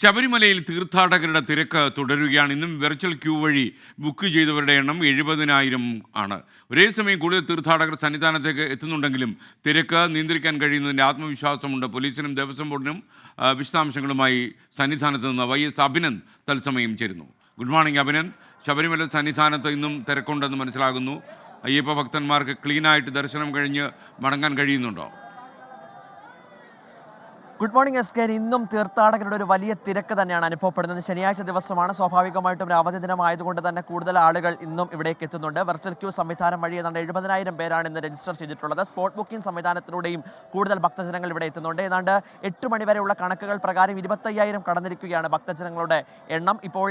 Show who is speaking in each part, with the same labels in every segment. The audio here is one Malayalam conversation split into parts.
Speaker 1: ശബരിമലയിൽ തീർത്ഥാടകരുടെ തിരക്ക് തുടരുകയാണ്. ഇന്നും വെർച്വൽ ക്യൂ വഴി ബുക്ക് ചെയ്തവരുടെ എണ്ണം 70,000 ആണ്. ഒരേ സമയം കൂടുതൽ തീർത്ഥാടകർ സന്നിധാനത്തേക്ക് എത്തുന്നുണ്ടെങ്കിലും തിരക്ക് നിയന്ത്രിക്കാൻ കഴിയുന്നതിൻ്റെ ആത്മവിശ്വാസമുണ്ട് പോലീസിനും ദേവസ്വം ബോർഡിനും. വിശദാംശങ്ങളുമായി സന്നിധാനത്ത് നിന്ന് YS അഭിനന്ദ് തത്സമയം ചേരുന്നു. Good morning Abhinand. ശബരിമല സന്നിധാനത്ത് ഇന്നും തിരക്കുണ്ടെന്ന് മനസ്സിലാകുന്നു. അയ്യപ്പ ഭക്തന്മാർക്ക് ക്ലീനായിട്ട് ദർശനം കഴിഞ്ഞ് മടങ്ങാൻ കഴിയുന്നുണ്ടോ?
Speaker 2: Good morning SK. ഇന്നും തീർത്ഥാടകരുടെ ഒരു വലിയ തിരക്ക് തന്നെയാണ് അനുഭവപ്പെടുന്നത്. ശനിയാഴ്ച ദിവസമാണ്, സ്വാഭാവികമായിട്ടും ഒരു അവധി ദിനമായതുകൊണ്ട് തന്നെ കൂടുതൽ ആളുകൾ ഇന്നും ഇവിടേക്ക് എത്തുന്നുണ്ട്. വെർച്വൽ ക്യൂ സംവിധാനം വഴി ഏതാണ്ട് 70,000 പേരാണ് ഇന്ന് രജിസ്റ്റർ ചെയ്തിട്ടുള്ളത്. സ്പോട്ട് ബുക്കിംഗ് സംവിധാനത്തിലൂടെയും കൂടുതൽ ഭക്തജനങ്ങൾ ഇവിടെ എത്തുന്നുണ്ട്. ഏതാണ്ട് 8 മണി വരെയുള്ള കണക്കുകൾ പ്രകാരം 25,000 കടന്നിരിക്കുകയാണ് ഭക്തജനങ്ങളുടെ എണ്ണം. ഇപ്പോൾ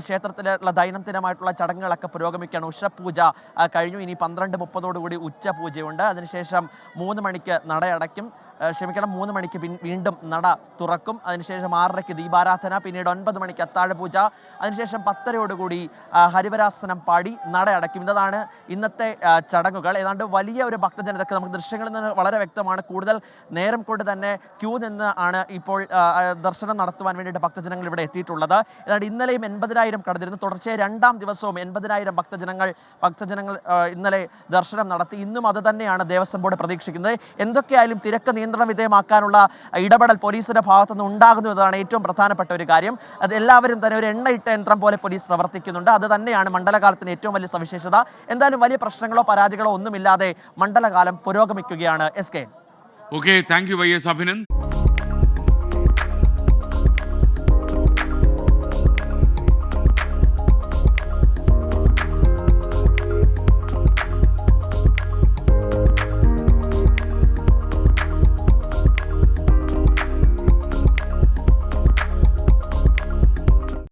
Speaker 2: ക്ഷേത്രത്തിലുള്ള ദൈനംദിനമായിട്ടുള്ള ചടങ്ങുകളൊക്കെ പുരോഗമിക്കുകയാണ്. ഉഷപൂജ കഴിഞ്ഞു. ഇനി 12:30 ഉച്ചപൂജയുണ്ട്. അതിനുശേഷം 3 മണിക്ക് നട അടയ്ക്കും. 3 മണിക്ക് വീണ്ടും നട തുറക്കും. അതിനുശേഷം 6:30 ദീപാരാധന, പിന്നീട് 9 മണിക്ക് അത്താഴപൂജ, അതിനുശേഷം 10:30 ഹരിവരാസനം പാടി നട അടയ്ക്കും. ഇതാണ് ഇന്നത്തെ ചടങ്ങുകൾ. ഏതാണ്ട് വലിയ ഒരു ഭക്തജനതക്ക് നമുക്ക് ദൃശ്യങ്ങളിൽ നിന്ന് വളരെ വ്യക്തമാണ്. കൂടുതൽ നേരം കൊണ്ട് തന്നെ ക്യൂ നിന്ന് ആണ് ഇപ്പോൾ ദർശനം നടത്തുവാൻ വേണ്ടിയിട്ട് ഭക്തജനങ്ങൾ ഇവിടെ എത്തിയിട്ടുള്ളത്. ഏതാണ്ട് ഇന്നലെയും 80,000 കടന്നിരുന്നു. തുടർച്ചയായി 2ാം ദിവസവും 80,000 ഭക്തജനങ്ങൾ ഇന്നലെ ദർശനം നടത്തി. ഇന്നും അത് തന്നെയാണ് ദേവസ്വം ബോർഡ് പ്രതീക്ഷിക്കുന്നത്. എന്തൊക്കെയായാലും തിരക്ക് നിയന്ത്രണ വിധേയമാക്കാനുള്ള ഇടപെടൽ പോലീസിന്റെ ഭാഗത്തുനിന്ന് ഉണ്ടാകുന്നു എന്നതാണ് ഏറ്റവും പ്രധാനപ്പെട്ട ഒരു കാര്യം. അത് എല്ലാവരും തന്നെ ഒരു എണ്ണയിട്ട യന്ത്രം പോലെ പോലീസ് പ്രവർത്തിക്കുന്നുണ്ട്. അത് തന്നെയാണ് മണ്ഡലകാലത്തിന് ഏറ്റവും വലിയ സവിശേഷത. എന്തായാലും വലിയ പ്രശ്നങ്ങളോ പരാതികളോ ഒന്നുമില്ലാതെ മണ്ഡലകാലം പുരോഗമിക്കുകയാണ്. SK.
Speaker 1: Okay, thank you YS Abhinand.